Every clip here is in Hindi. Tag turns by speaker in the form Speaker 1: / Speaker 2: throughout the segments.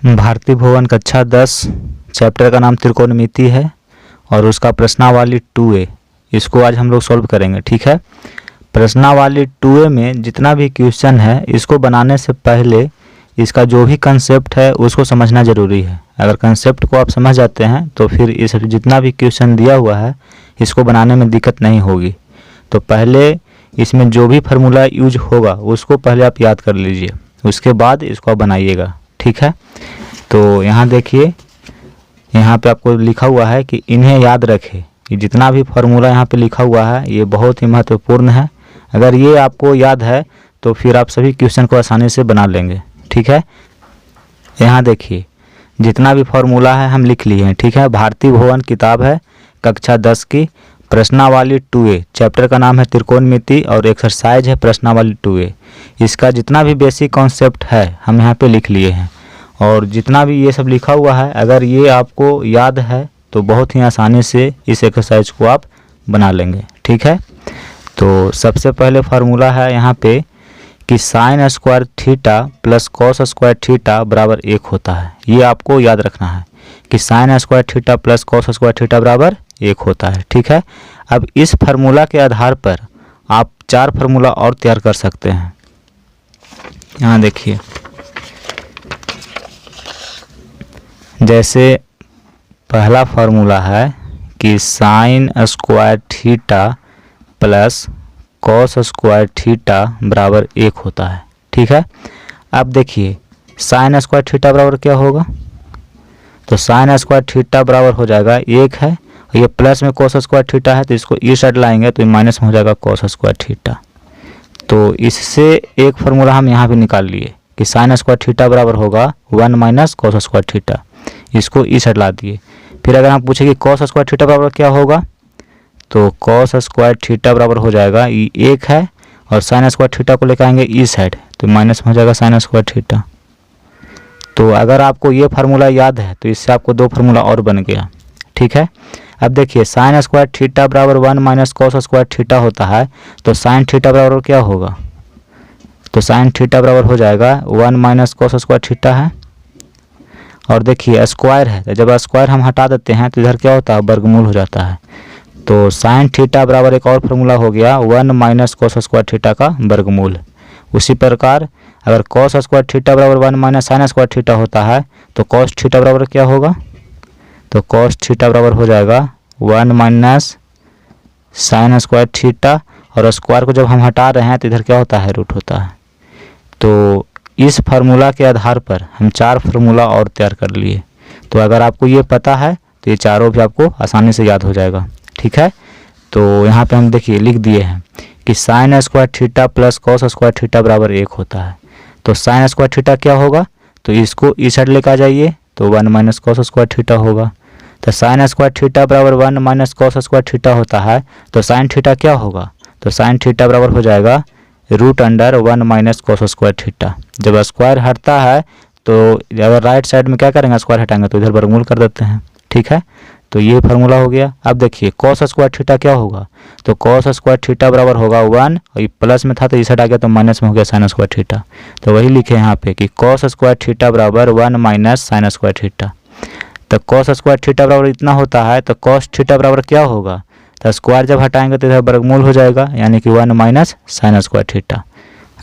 Speaker 1: भारतीय भवन कक्षा 10 चैप्टर का नाम त्रिकोणमिति है और उसका प्रश्नावली 2A इसको आज हम लोग सॉल्व करेंगे। ठीक है, प्रश्नावली 2A में जितना भी क्वेश्चन है इसको बनाने से पहले इसका जो भी कंसेप्ट है उसको समझना ज़रूरी है। अगर कंसेप्ट को आप समझ जाते हैं तो फिर इस जितना भी क्वेश्चन दिया हुआ है इसको बनाने में दिक्कत नहीं होगी। तो पहले इसमें जो भी फार्मूला यूज होगा उसको पहले आप याद कर लीजिए, उसके बाद इसको आप बनाइएगा। ठीक है, तो यहाँ देखिए, यहाँ पे आपको लिखा हुआ है कि इन्हें याद रखें। ये जितना भी फार्मूला यहाँ पे लिखा हुआ है ये बहुत ही महत्वपूर्ण है। अगर ये आपको याद है तो फिर आप सभी क्वेश्चन को आसानी से बना लेंगे। ठीक है, यहाँ देखिए जितना भी फार्मूला है हम लिख लिए हैं। ठीक है, भारतीय भवन किताब है कक्षा 10 की, प्रश्नावली 2A, चैप्टर का नाम है त्रिकोणमिति और एक्सरसाइज है प्रश्नावली 2A। इसका जितना भी बेसिक कॉन्सेप्ट है हम यहाँ पे लिख लिए हैं और जितना भी ये सब लिखा हुआ है अगर ये आपको याद है तो बहुत ही आसानी से इस एक्सरसाइज को आप बना लेंगे। ठीक है, तो सबसे पहले फार्मूला है यहाँ पे कि sine square theta plus cos square theta बराबर 1 होता है। ये आपको याद रखना है कि sine square theta plus cos square theta बराबर 1 होता है। ठीक है, अब इस फार्मूला के आधार पर आप 4 फार्मूला और तैयार कर सकते हैं। यहाँ देखिए, जैसे पहला फार्मूला है कि sine square theta plus cos square theta बराबर 1 होता है। ठीक है, अब देखिए साइन स्क्वायर थीटा बराबर क्या होगा, तो साइन स्क्वायर थीटा बराबर हो जाएगा 1 है, ये प्लस में कॉस स्क्वायर थीटा है तो इसको इस साइड लाएंगे तो माइनस में हो जाएगा कॉस स्क्वायर थीटा। तो इससे एक फार्मूला हम यहाँ पे निकाल लिए कि साइन स्क्वायर थीटा बराबर होगा 1 माइनस कॉस स्क्वायर थीटा, इसको इस साइड ला दिए। फिर अगर हम पूछे कि कॉस स्क्वायर थीटा बराबर क्या होगा, तो कॉस स्क्वायर थीटा बराबर हो जाएगा ये 1 है और साइन स्क्वायर थीटा को लेकर आएंगे इस साइड तो माइनस में हो जाएगा साइन स्क्वायर थीटा। तो अगर आपको ये फार्मूला याद है तो इससे आपको 2 फार्मूला और बन गया। ठीक है, अब देखिए साइन स्क्वायर थीटा बराबर 1 माइनस कॉस स्क्वायर थीटा होता है तो साइन थीटा बराबर क्या होगा, तो साइन थीटा बराबर हो जाएगा 1 माइनस कॉस स्क्वायर थीटा है और देखिए स्क्वायर है तो जब स्क्वायर हम हटा देते हैं तो इधर क्या होता है, वर्गमूल हो जाता है। तो साइन थीटा बराबर एक और फार्मूला हो गया 1 माइनस कॉस स्क्वायर थीटा का वर्गमूल। उसी प्रकार अगर कॉस स्क्वायर थीटा बराबर 1 माइनस साइन स्क्वायर थीटा होता है तो कॉस थीटा बराबर क्या होगा, तो कॉस थीटा बराबर हो जाएगा 1 माइनस साइन स्क्वायर थीटा और स्क्वायर को जब हम हटा रहे हैं तो इधर क्या होता है, रूट होता है। तो इस फार्मूला के आधार पर हम 4 फार्मूला और तैयार कर लिए। तो अगर आपको ये पता है तो ये चारों भी आपको आसानी से याद हो जाएगा। ठीक है, तो यहाँ पे हम देखिए लिख दिए हैं कि sine square theta plus cos square theta बराबर 1 होता है। तो साइन स्क्वायर थीटा क्या होगा, तो इसको इस साइड लेकर आ जाइए तो 1 माइनस कॉस स्क्वायर थीटा होगा। तो साइन स्क्वायर थीटा बराबर 1 माइनस कॉस स्क्वायर थीटा होता है तो साइन थीटा क्या होगा, तो साइन थीटा बराबर हो जाएगा root under 1 minus cos square theta. जब स्क्वायर हटता है तो अगर राइट साइड में क्या करेंगे, स्क्वायर हटाएंगे तो इधर वर्गमूल कर देते हैं। ठीक है, तो ये फार्मूला हो गया। अब देखिए कॉस स्क्वायर थीटा क्या होगा, तो कॉस स्क्वायर थीटा बराबर होगा 1 और ये प्लस में था तो इस साइड आ गया तो माइनस में हो गया साइन स्क्वायर थीटा। तो वही लिखे यहाँ पे कि कॉस स्क्वायर थीटा बराबर 1 माइनस साइन स्क्वायर थीटा। तो कॉस स्क्वायर थीटा बराबर इतना होता है तो कॉस थीटा बराबर क्या होगा, तो स्क्वायर जब हटाएंगे तो इधर वर्गमूल हो जाएगा यानी कि 1 माइनस साइन स्क्वायर थीटा।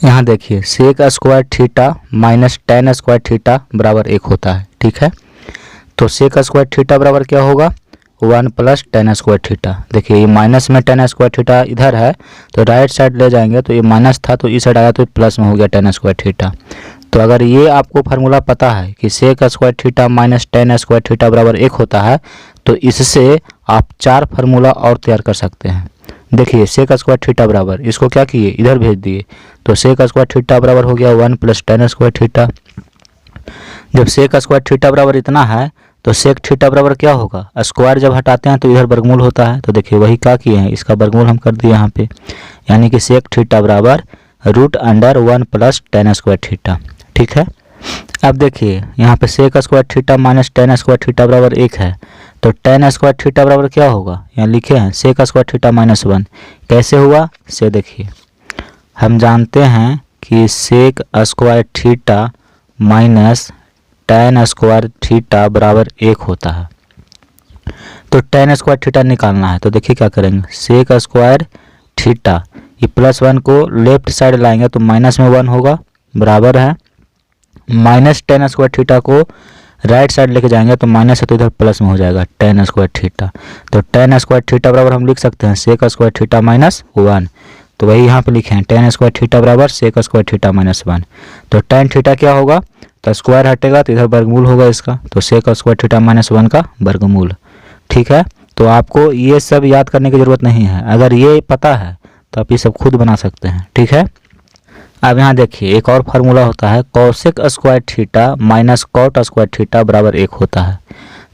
Speaker 1: यहाँ देखिए sec square theta minus tan square theta बराबर 1 होता है। ठीक है, तो सेक स्क्वायर थीटा बराबर क्या होगा, 1 प्लस टेन स्क्वायर थीटा। देखिए ये माइनस में टेन स्क्वायर थीटा इधर है तो राइट साइड ले जाएंगे तो ये माइनस था तो इस साइड आया तो प्लस में हो गया टेन स्क्वायर थीटा। तो अगर ये आपको फार्मूला पता है कि sec square theta minus tan square theta बराबर 1 होता है तो इससे आप 4 फार्मूला और तैयार कर सकते हैं। देखिए सेक स्क्वायर थीटा बराबर, इसको क्या किए, इधर भेज दिए तो सेक स्क्वायर थीटा बराबर हो गया 1 प्लस टेन स्क्वायर थीटा। जब सेक स्क्वायर थीटा बराबर इतना है तो सेक थीटा बराबर क्या होगा, स्क्वायर जब हटाते हैं तो इधर वर्गमूल होता है। तो देखिए वही क्या किए हैं, इसका वर्गमूल हम कर दिए यहाँ पे, यानी कि सेक थीटा बराबर root under 1 plus tan square theta. ठीक है, अब देखिए यहाँ पे sec square theta minus tan square theta बराबर 1 है तो टेन स्क्वायर थीटा बराबर क्या होगा, यहाँ लिखे हैं सेक स्क्वायर थीटा माइनस 1। कैसे हुआ से देखिए, हम जानते हैं कि sec square theta minus tan square theta बराबर 1 होता है। तो tan स्क्वायर थीटा निकालना है, तो देखिए क्या करेंगे, सेक स्क्वायर थीटा, ये +1 को लेफ्ट साइड लाएंगे तो माइनस में 1 होगा, बराबर है माइनस tan स्क्वायर थीटा को राइट साइड लेके जाएंगे तो माइनस है तो इधर प्लस में हो जाएगा tan स्क्वायर थीटा। तो tan स्क्वायर थीटा बराबर हम लिख सकते हैं सेक स्क्वायर थीटा -1। तो वही यहाँ पे लिखे हैं tan स्क्वायर थीटा बराबर सेक स्क्वायर थीटा -1। तो tan थीटा क्या होगा, तो स्क्वायर हटेगा तो इधर वर्गमूल होगा इसका, तो सेक स्क्वायर थीटा -1 का वर्गमूल। ठीक है, तो आपको ये सब याद करने की ज़रूरत नहीं है, अगर ये पता है तो आप ये सब खुद बना सकते हैं। ठीक है, अब यहाँ देखिए एक और फार्मूला होता है cosec square theta minus cot square theta बराबर 1 होता है।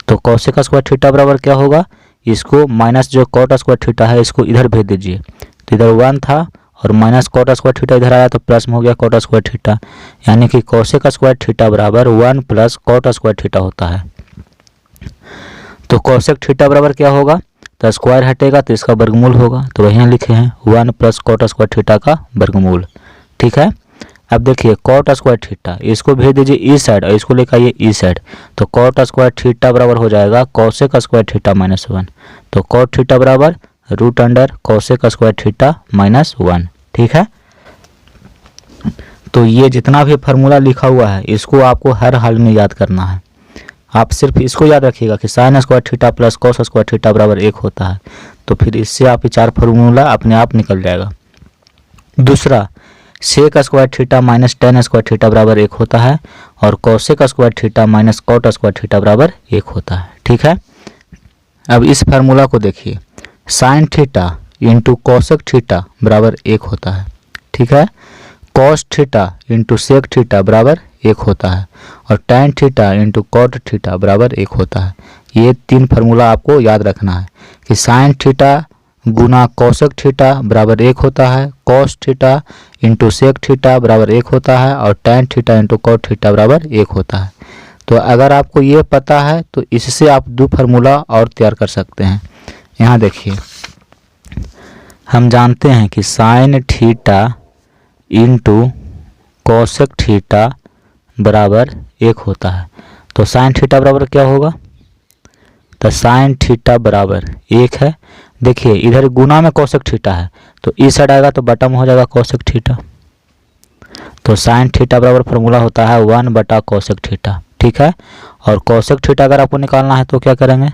Speaker 1: तो कॉसेक स्क्वायर थीटा बराबर क्या होगा, इसको माइनस जो कॉट स्क्वायर थीटा है इसको इधर भेज दीजिए, तो इधर 1 था और माइनस कॉट स्क्वायर थीटा इधर आया तो प्लस में हो गया कॉट स्क्वायर थीटा, यानी कि कॉसेक स्क्वायर थीटा बराबर 1 प्लस कॉट स्क्वायर थीटा होता है। तो कॉसेक थीटा बराबर क्या होगा, तो स्क्वायर हटेगा तो इसका वर्गमूल होगा, तो वही लिखे हैं 1 प्लस कॉट स्क्वायर थीटा का वर्गमूल। ठीक है, अब देखिए कॉट स्क्वायर थीटा इसको भेज दीजिए ई साइड और इसको लेकर आइए ई साइड, तो कॉट स्क्वायर थीटा बराबर हो जाएगा कॉसेक स्क्वायर थीटा -1। तो कॉट थीटा बराबर √अंडर कॉसेक स्क्वायर थीटा -1। ठीक है, तो ये जितना भी फार्मूला लिखा हुआ है इसको आपको हर हाल में याद करना है। आप सिर्फ इसको याद रखिएगा कि sine square theta plus cos square theta बराबर 1 होता है, तो फिर इससे आप ये 4 फार्मूला अपने आप निकल जाएगा। दूसरा, sec square theta minus tan square theta बराबर 1 होता है और cosec square theta minus cot square theta बराबर 1 होता है। ठीक है, अब इस फार्मूला को देखिए, sine theta into cosec theta बराबर 1 होता है। ठीक है, cos theta into sec theta बराबर 1 होता है और tan theta into cot theta बराबर 1 होता है। ये 3 फार्मूला आपको याद रखना है कि साइन थीटा गुना कॉसेक थीटा बराबर 1 होता है, cos theta into sec theta बराबर 1 होता है और tan theta into cot theta बराबर 1 होता है। तो अगर आपको ये पता है तो इससे आप 2 फार्मूला और तैयार कर सकते हैं। यहाँ देखिए, हम जानते हैं कि sine theta into cosec theta बराबर 1 होता है, तो साइन थीटा बराबर क्या होगा, तो साइन थीटा बराबर 1 है। देखिए इधर गुना में कॉसेक थीटा है तो इस साइड आएगा तो बटा में हो जाएगा कॉसेक थीटा, तो साइन थीटा बराबर फार्मूला होता है 1 बटा कॉसेक थीटा। ठीक है, और कॉसेक थीटा अगर आपको निकालना है तो क्या करेंगे,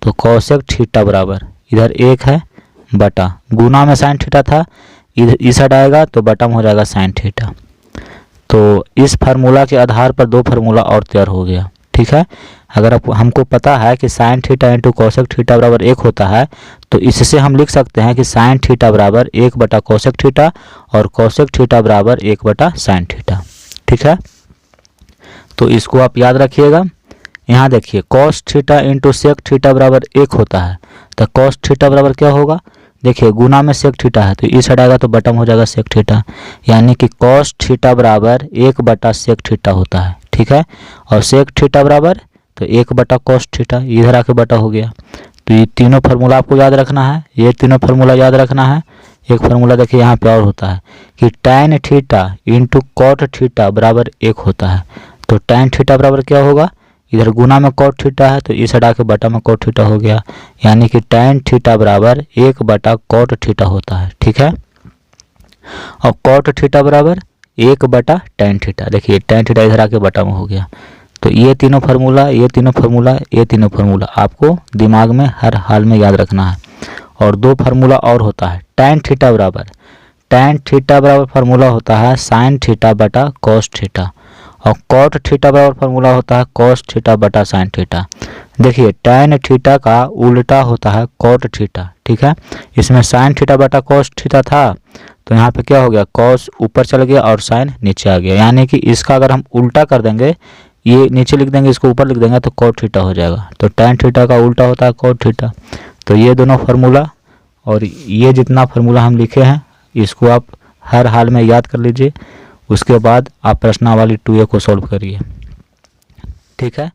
Speaker 1: तो कॉसेक थीटा बराबर इधर 1 है बटा गुना में साइन थीटा था, इधर इस साइड आएगा तो बटा में हो जाएगा साइन थीटा। तो इस फार्मूला के आधार पर 2 फार्मूला और तैयार हो गया। ठीक है, अगर हमको पता है कि sine theta into cosec theta बराबर 1 होता है तो इससे हम लिख सकते हैं कि साइन थीटा बराबर 1 बटा कॉसेक थीटा और कॉसेक थीटा बराबर 1 बटा साइन थीटा। ठीक है, तो इसको आप याद रखिएगा। यहाँ देखिए cos theta into sec theta बराबर 1 होता है, तो कॉस थीटा बराबर क्या होगा, देखिए गुना में सेक थीटा है तो इस साइड आएगा तो बटा में हो जाएगा सेक थीटा, यानी कि कॉस थीटा बराबर 1 बटा सेक थीटा होता है। ठीक है, और सेक थीटा बराबर तो 1 बटा कॉस थीटा, इधर आके बटा हो गया। तो ये तीनों फार्मूला आपको याद रखना है, ये तीनों फार्मूला याद रखना है। एक फार्मूला देखिए यहाँ पे और होता है कि tan theta into cot theta बराबर 1 होता है, तो tan थीटा बराबर क्या होगा, इधर गुना में कॉट थीटा है तो इस साइड आके बटा में कॉट थीटा हो गया, यानी कि tan थीटा बराबर 1 बटा कॉट थीटा होता है। ठीक है, और कॉट थीटा बराबर 1 बटा tan थीटा, देखिए tan थीटा इधर आके बटा में हो गया। तो ये तीनों फार्मूला, ये तीनों फार्मूला, ये तीनों फार्मूला आपको दिमाग में हर हाल में याद रखना है। और 2 फार्मूला और होता है, tan थीटा बराबर फार्मूला होता है साइन थीटा बटा कॉस थीटा और कॉट थीटा बराबर फार्मूला होता है कॉस थीटा बटा साइन थीटा। देखिए tan थीटा का उल्टा होता है कॉट थीटा। ठीक है, इसमें साइन थीटा बटा कॉस थीटा था तो यहाँ पे क्या हो गया, कॉस ऊपर चल गया और साइन नीचे आ गया, यानी कि इसका अगर हम उल्टा कर देंगे, ये नीचे लिख देंगे इसको ऊपर लिख देंगे तो कॉट थीटा हो जाएगा। तो tan थीटा का उल्टा होता है कॉट थीटा। तो ये दोनों फार्मूला और ये जितना फार्मूला हम लिखे हैं इसको आप हर हाल में याद कर लीजिए, उसके बाद आप प्रश्नावली 2A को सॉल्व करिए। ठीक है।